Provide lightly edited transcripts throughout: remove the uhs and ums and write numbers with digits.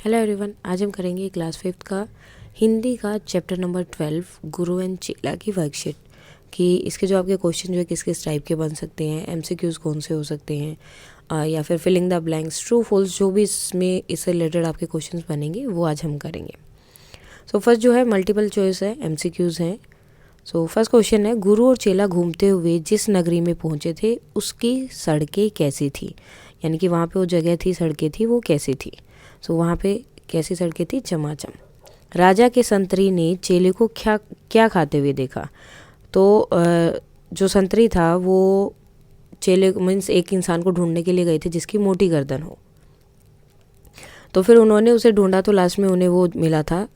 Hello everyone, आज हम करेंगे क्लास 5th का हिंदी का चैप्टर नंबर 12 गुरु एंड चेला की वर्कशीट कि इसके जो आपके क्वेश्चन जो है किस किस टाइप के बन सकते हैं, एमसीक्यूज कौन से हो सकते हैं या फिर filling the blanks, true false, जो भी इसमें इससे रिलेटेड आपके क्वेश्चंस बनेंगे वो आज हम करेंगे। सो फर्स्ट जो है मल्टीपल चॉइस है, एमसीक्यूज हैं। सो फर्स्ट क्वेश्चन है, गुरु और चेला घूमते हुए जिस नगरी में पहुंचे थे उसकी सड़कें कैसी थी, यानी कि वहाँ पे वो जगह थी, सड़कें थी, वो कैसी थी। सो वहाँ पे कैसी सड़कें थी? चमाचम। राजा के संतरी ने चेले को क्या खाते हुए देखा? तो जो संतरी था वो चेले मीन्स एक इंसान को ढूंढने के लिए गए थे जिसकी मोटी गर्दन हो। तो फिर उन्होंने उसे ढूंढा तो लास्ट में उन्हें वो मिला था,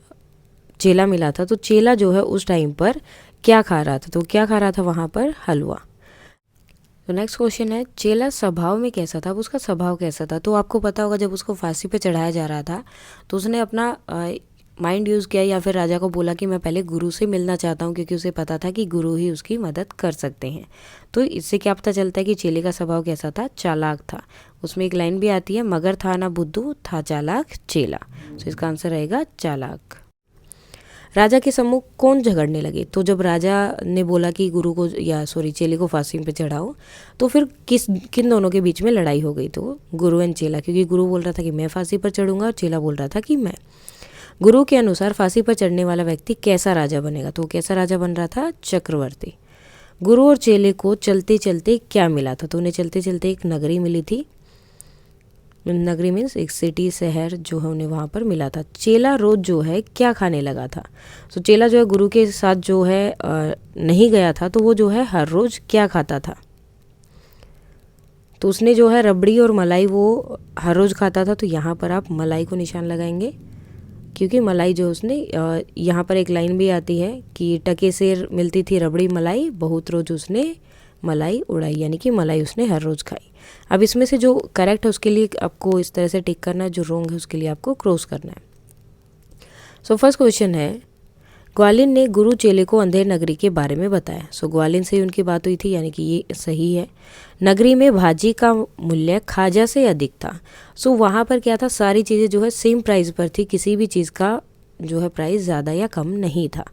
चेला मिला था। तो चेला जो है उस टाइम पर क्या खा रहा था? तो क्या खा रहा था वहाँ पर? हलवा। तो नेक्स्ट क्वेश्चन है, चेला स्वभाव में कैसा था? अब उसका स्वभाव कैसा था? तो आपको पता होगा जब उसको फांसी पे चढ़ाया जा रहा था तो उसने अपना माइंड यूज़ किया या फिर राजा को बोला कि मैं पहले गुरु से मिलना चाहता हूँ, क्योंकि उसे पता था कि गुरु ही उसकी मदद कर सकते हैं। तो इससे क्या पता चलता है कि चेले का स्वभाव कैसा था? चालाक था। उसमें एक लाइन भी आती है, मगर था ना बुद्धू था चालाक चेला। तो इसका आंसर रहेगा चालाक। राजा के सम्मुख कौन झगड़ने लगे? तो जब राजा ने बोला कि गुरु को चेले को फांसी पे चढ़ाओ, तो फिर किन दोनों के बीच में लड़ाई हो गई? तो गुरु एंड चेला, क्योंकि गुरु बोल रहा था कि मैं फांसी पर चढ़ूंगा और चेला बोल रहा था कि मैं। गुरु के अनुसार फांसी पर चढ़ने वाला व्यक्ति कैसा राजा बनेगा? तो कैसा राजा बन रहा था? चक्रवर्ती। गुरु और चेले को चलते चलते क्या मिला था? तो उन्हें चलते चलते एक नगरी मिली थी। नगरी मीन्स एक सिटी, शहर जो है उन्हें वहाँ पर मिला था। चेला रोज जो है क्या खाने लगा था? तो चेला जो है गुरु के साथ जो है नहीं गया था, तो वो जो है हर रोज क्या खाता था? तो उसने जो है रबड़ी और मलाई वो हर रोज खाता था। तो यहाँ पर आप मलाई को निशान लगाएंगे, क्योंकि मलाई जो उसने यहाँ पर एक लाइन भी आती है कि टके से मिलती थी रबड़ी मलाई, बहुत रोज उसने मलाई उड़ाई, यानी कि मलाई उसने हर रोज़ खाई। अब इसमें से जो करेक्ट है उसके लिए आपको इस तरह से टिक करना है, जो रॉन्ग है उसके लिए आपको क्रॉस करना है। सो फर्स्ट क्वेश्चन है, ग्वालिन ने गुरु चेले को अंधेर नगरी के बारे में बताया। सो ग्वालिन से ही उनकी बात हुई थी, यानी कि ये सही है। नगरी में भाजी का मूल्य खाजा से अधिक था। सो वहाँ पर क्या था? सारी चीज़ें जो है सेम प्राइस पर थी, किसी भी चीज़ का जो है प्राइस ज़्यादा या कम नहीं था।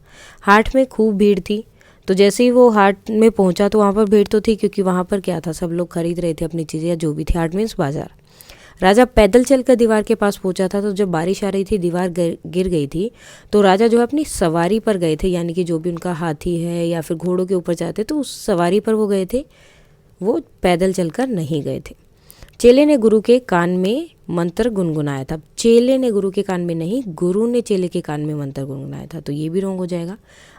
हाट में खूब भीड़ थी। तो जैसे ही वो हाट में पहुंचा तो वहाँ पर भीड़ तो थी, क्योंकि वहाँ पर क्या था? सब लोग खरीद रहे थे अपनी चीज़ें या जो भी थी। हाट मीन्स बाजार। राजा पैदल चलकर दीवार के पास पहुंचा था। तो जब बारिश आ रही थी, दीवार गिर गई थी, तो राजा जो है अपनी सवारी पर गए थे, यानी कि जो भी उनका हाथी है या फिर घोड़ों के ऊपर जाते तो उस सवारी पर वो गए थे, वो पैदल चलकर नहीं गए थे। चेले ने गुरु के कान में मंत्र गुनगुनाया था। चेले ने गुरु के कान में नहीं, गुरु ने चेले के कान में मंत्र गुनगुनाया था। तो ये भी रॉन्ग हो जाएगा।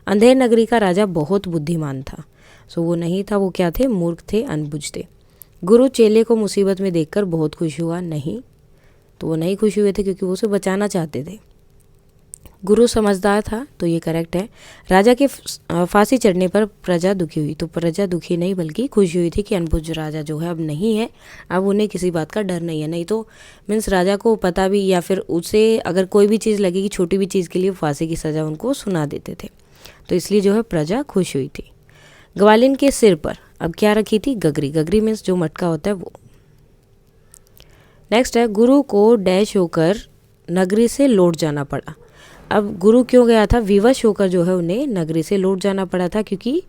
अंधेर नगरी का राजा बहुत बुद्धिमान था। सो वो नहीं था, वो क्या थे? मूर्ख थे, अनबुझ थे। गुरु चेले को मुसीबत में देखकर बहुत खुश हुआ। नहीं, तो वो नहीं खुश हुए थे क्योंकि वो उसे बचाना चाहते थे। गुरु समझदार था, तो ये करेक्ट है। राजा के फांसी चढ़ने पर प्रजा दुखी हुई। तो प्रजा दुखी नहीं बल्कि खुशी हुई थी कि अनबुझ राजा जो है अब नहीं है, अब उन्हें किसी बात का डर नहीं है। नहीं तो मीन्स राजा को पता भी या फिर उसे अगर कोई भी चीज़ लगेगी, छोटी भी चीज़ के लिए फांसी की सज़ा उनको सुना देते थे। तो इसलिए जो है प्रजा खुश हुई थी। ग्वालिन के सिर पर अब क्या रखी थी? गगरी। गगरी मीन्स जो मटका होता है वो। नेक्स्ट है, गुरु को डैश होकर नगरी से लौट जाना पड़ा। अब गुरु क्यों गया था? विवश होकर जो है उन्हें नगरी से लौट जाना पड़ा था, क्योंकि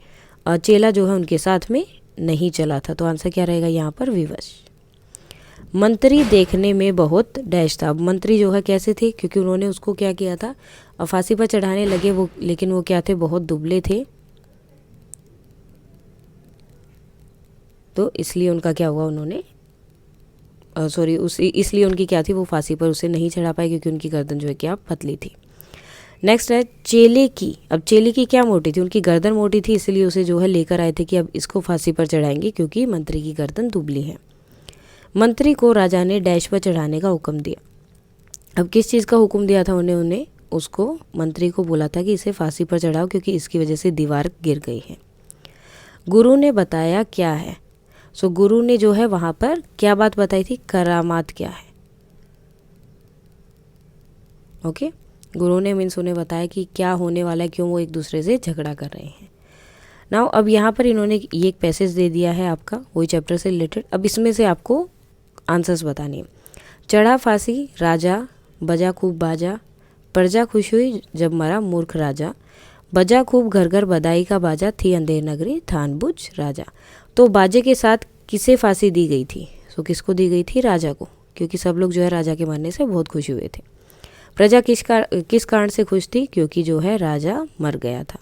चेला जो है उनके साथ में नहीं चला था। तो आंसर क्या रहेगा यहाँ पर? विवश। मंत्री देखने में बहुत डैश था। अब मंत्री जो है कैसे थे? क्योंकि उन्होंने उसको क्या किया था? फांसी पर चढ़ाने लगे वो, लेकिन वो क्या थे? बहुत दुबले थे। तो इसलिए उनका क्या हुआ? उन्होंने इसलिए उनकी क्या थी? वो फांसी पर उसे नहीं चढ़ा पाए, क्योंकि उनकी गर्दन जो है क्या पतली थी। नेक्स्ट है चेले की। अब चेले की क्या मोटी थी? उनकी गर्दन मोटी थी, इसलिए उसे जो है लेकर आए थे कि अब इसको फांसी पर चढ़ाएंगे, क्योंकि मंत्री की गर्दन दुबली है। मंत्री को राजा ने डैश पर चढ़ाने का हुक्म दिया। अब किस चीज़ का हुक्म दिया था उन्हें? उसको मंत्री को बोला था कि इसे फांसी पर चढ़ाओ, क्योंकि इसकी वजह से दीवार गिर गई है। गुरु ने बताया क्या है? सो गुरु ने जो है वहाँ पर क्या बात बताई थी? करामात क्या है? ओके, गुरु ने मीन्स उन्हें बताया कि क्या होने वाला है, क्यों वो एक दूसरे से झगड़ा कर रहे हैं। नाउ अब यहाँ पर इन्होंने ये एक पैसेज दे दिया है आपका, वही चैप्टर से रिलेटेड। अब इसमें से आपको आंसर्स बतानी है। चढ़ा फांसी राजा बजा खूब बाजा, प्रजा खुश हुई जब मरा मूर्ख राजा, बजा खूब घर घर बधाई का बाजा, थी अंधेर नगरी थान बुझ राजा। तो बाजे के साथ किसे फांसी दी गई थी? सो किसको दी गई थी? राजा को, क्योंकि सब लोग जो है राजा के मरने से बहुत खुश हुए थे। प्रजा किस कारण से खुश थी? क्योंकि जो है राजा मर गया था,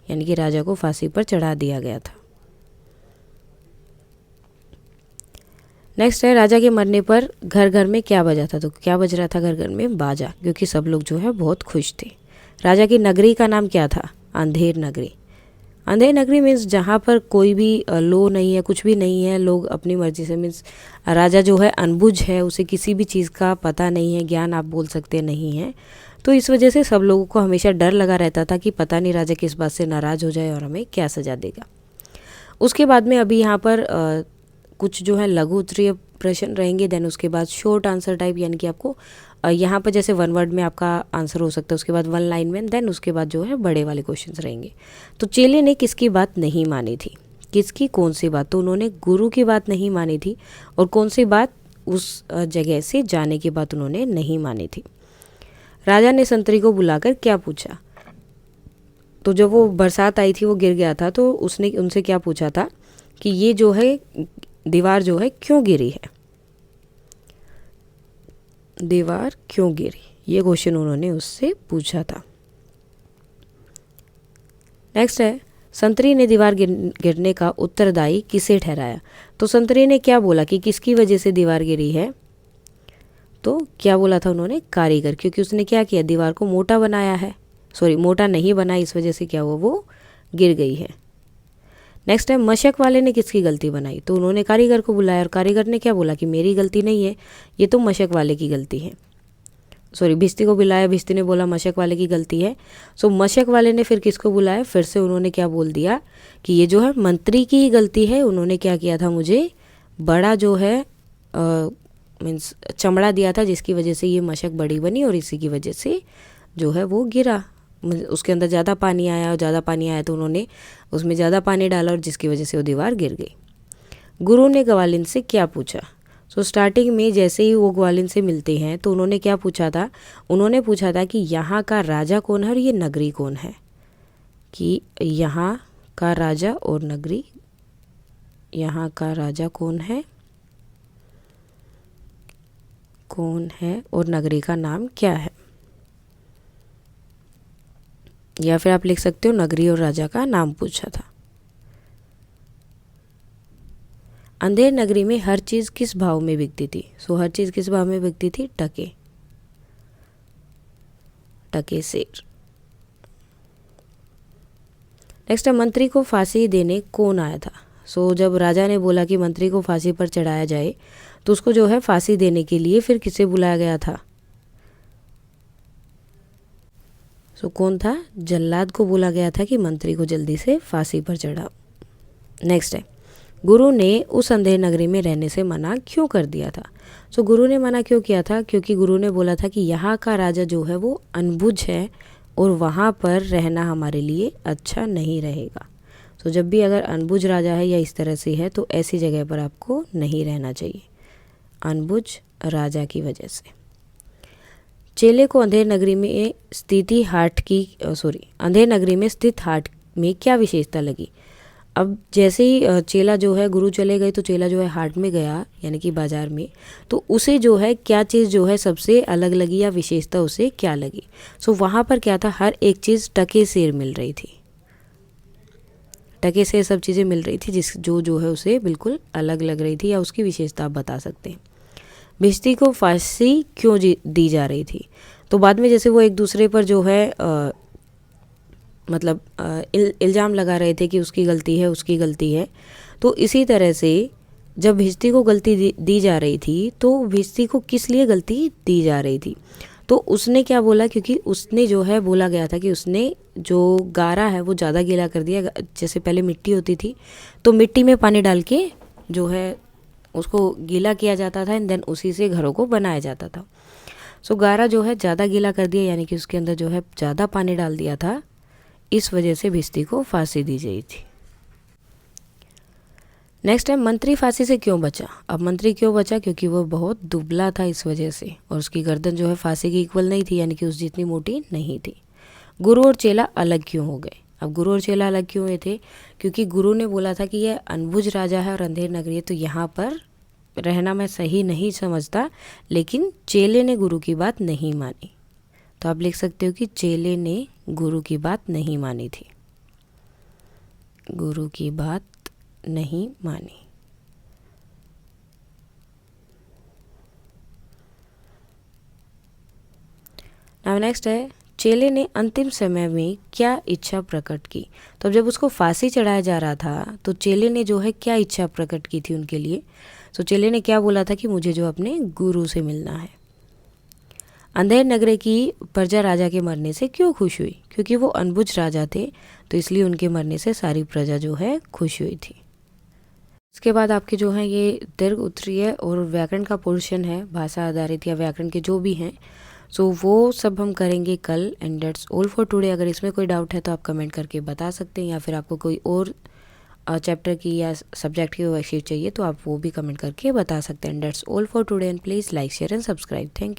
यानी कि राजा को फांसी पर चढ़ा दिया गया था। नेक्स्ट है, राजा के मरने पर घर घर में क्या बजा था? तो क्या बज रहा था घर घर में? बाजा, क्योंकि सब लोग जो है बहुत खुश थे। राजा की नगरी का नाम क्या था? अंधेर नगरी। अंधेर नगरी मीन्स जहाँ पर कोई भी लो नहीं है, कुछ भी नहीं है, लोग अपनी मर्जी से, मीन्स राजा जो है अनबुझ है, उसे किसी भी चीज़ का पता नहीं है, ज्ञान आप बोल सकते नहीं है। तो इस वजह से सब लोगों को हमेशा डर लगा रहता था कि पता नहीं राजा किस बात से नाराज़ हो जाए और हमें क्या सजा देगा। उसके बाद में अभी यहाँ पर कुछ जो है लघु उत्तरीय प्रश्न रहेंगे, देन उसके बाद शॉर्ट आंसर टाइप, यानी कि आपको यहाँ पर जैसे वन वर्ड में आपका आंसर हो सकता है, उसके बाद वन लाइन में, देन उसके बाद जो है बड़े वाले क्वेश्चंस रहेंगे। तो चेले ने किसकी बात नहीं मानी थी? किसकी? कौन सी बात? तो उन्होंने गुरु की बात नहीं मानी थी। और कौन सी बात? उस जगह से जाने की बात उन्होंने नहीं मानी थी। राजा ने संतरी को बुलाकर क्या पूछा? तो जब वो बरसात आई थी, वो गिर गया था, तो उसने उनसे क्या पूछा था कि ये जो है दीवार जो है क्यों गिरी है? दीवार क्यों गिरी, ये क्वेश्चन उन्होंने उससे पूछा था। नेक्स्ट है, संतरी ने दीवार गिरने का उत्तरदायी किसे ठहराया? तो संतरी ने क्या बोला कि किसकी वजह से दीवार गिरी है? तो क्या बोला था उन्होंने? कारीगर, क्योंकि उसने क्या किया? दीवार को मोटा बनाया है, सॉरी मोटा नहीं बनाया, इस वजह से क्या हुआ? वो गिर गई है। नेक्स्ट है, मशक वाले ने किसकी गलती बनाई? तो उन्होंने कारीगर को बुलाया और कारीगर ने क्या बोला कि मेरी गलती नहीं है, ये तो मशक वाले की गलती है। सॉरी, भिस्ती को बुलाया, भिस्ती ने बोला मशक वाले की गलती है। सो मशक वाले ने फिर किसको बुलाया? फिर से उन्होंने क्या बोल दिया कि ये जो है मंत्री की ही गलती है, उन्होंने क्या किया था? मुझे बड़ा जो है मीन्स चमड़ा दिया था, जिसकी वजह से ये मशक बड़ी बनी और इसी की वजह से जो है वो गिरा, उसके अंदर ज़्यादा पानी आया, और ज़्यादा पानी आया तो उन्होंने उसमें ज़्यादा पानी डाला और जिसकी वजह से वो दीवार गिर गई। गुरु ने ग्वालिन से क्या पूछा? सो स्टार्टिंग में जैसे ही वो ग्वालिन से मिलते हैं तो उन्होंने क्या पूछा था? उन्होंने पूछा था कि यहाँ का राजा कौन है और ये नगरी कौन है, कि यहाँ का राजा और नगरी, यहाँ का राजा कौन है और नगरी का नाम क्या है? या फिर आप लिख सकते हो नगरी और राजा का नाम पूछा था। अंधेर नगरी में हर चीज़ किस भाव में बिकती थी? सो हर चीज़ किस भाव में बिकती थी? टके सेर। नेक्स्ट है, मंत्री को फांसी देने कौन आया था? सो जब राजा ने बोला कि मंत्री को फांसी पर चढ़ाया जाए तो उसको जो है फांसी देने के लिए फिर किसे बुलाया गया था? सो कौन था? जल्लाद को बोला गया था कि मंत्री को जल्दी से फांसी पर चढ़ाओ। नेक्स्ट है, गुरु ने उस अंधेर नगरी में रहने से मना क्यों कर दिया था? सो गुरु ने मना क्यों किया था? क्योंकि गुरु ने बोला था कि यहाँ का राजा जो है वो अनबुझ है और वहाँ पर रहना हमारे लिए अच्छा नहीं रहेगा। सो जब भी अगर अनबुझ राजा है या इस तरह से है तो ऐसी जगह पर आपको नहीं रहना चाहिए, अनबुझ राजा की वजह से। चेले को अंधेर नगरी में अंधेर नगरी में स्थित हाट में क्या विशेषता लगी? अब जैसे ही चेला जो है, गुरु चले गए तो चेला जो है हाट में गया, यानी कि बाजार में, तो उसे जो है क्या चीज़ जो है सबसे अलग लगी या विशेषता उसे क्या लगी? सो वहाँ पर क्या था? हर एक चीज़ टके सेर मिल रही थी, टके सेर सब चीज़ें मिल रही थी, जो है उसे बिल्कुल अलग लग रही थी, या उसकी विशेषता आप बता सकते हैं। भिस्ती को फांसी क्यों दी जा रही थी? तो बाद में जैसे वो एक दूसरे पर जो है इल्ज़ाम लगा रहे थे कि उसकी गलती है, तो इसी तरह से जब भिस्ती को गलती दी जा रही थी तो भिस्ती को किस लिए गलती दी जा रही थी? तो उसने क्या बोला? क्योंकि उसने जो है बोला गया था कि उसने जो गारा है वो ज़्यादा गीला कर दिया। जैसे पहले मिट्टी होती थी तो मिट्टी में पानी डाल के जो है उसको गीला किया जाता था, एंड देन उसी से घरों को बनाया जाता था। सो गारा जो है ज़्यादा गीला कर दिया, यानी कि उसके अंदर जो है ज़्यादा पानी डाल दिया था, इस वजह से भिस्ती को फांसी दी गई थी। नेक्स्ट है मंत्री फांसी से क्यों बचा। अब मंत्री क्यों बचा, क्योंकि वो बहुत दुबला था इस वजह से, और उसकी गर्दन जो है फांसी की इक्वल नहीं थी, यानी कि उस जितनी मोटी नहीं थी। गुरु और चेला अलग क्यों हो गए। अब गुरु और चेला अलग क्यों हुए थे, क्योंकि गुरु ने बोला था कि यह अनबुझ राजा है और अंधेर नगरी है, तो यहाँ पर रहना मैं सही नहीं समझता, लेकिन चेले ने गुरु की बात नहीं मानी। तो आप लिख सकते हो कि चेले ने गुरु की बात नहीं मानी थी, गुरु की बात नहीं मानी। नाउ नेक्स्ट है, चेले ने अंतिम समय में क्या इच्छा प्रकट की। तो अब जब उसको फांसी चढ़ाया जा रहा था तो चेले ने जो है क्या इच्छा प्रकट की थी उनके लिए। तो चेले ने क्या बोला था कि मुझे जो अपने गुरु से मिलना है। अंधेर नगरे की प्रजा राजा के मरने से क्यों खुश हुई, क्योंकि वो अनबुझ राजा थे, तो इसलिए उनके मरने से सारी प्रजा जो है खुश हुई थी। इसके बाद आपके जो है ये दीर्घ उत्तरीय और व्याकरण का पोर्शन है, भाषा आधारित या व्याकरण के जो भी हैं, सो वो सब हम करेंगे कल। And that's all for today. अगर इसमें कोई डाउट है तो आप कमेंट करके बता सकते हैं, या फिर आपको कोई और चैप्टर की या सब्जेक्ट की वर्कशीट चाहिए तो आप वो भी कमेंट करके बता सकते हैं। That's all for today and please like share and subscribe. Thank you.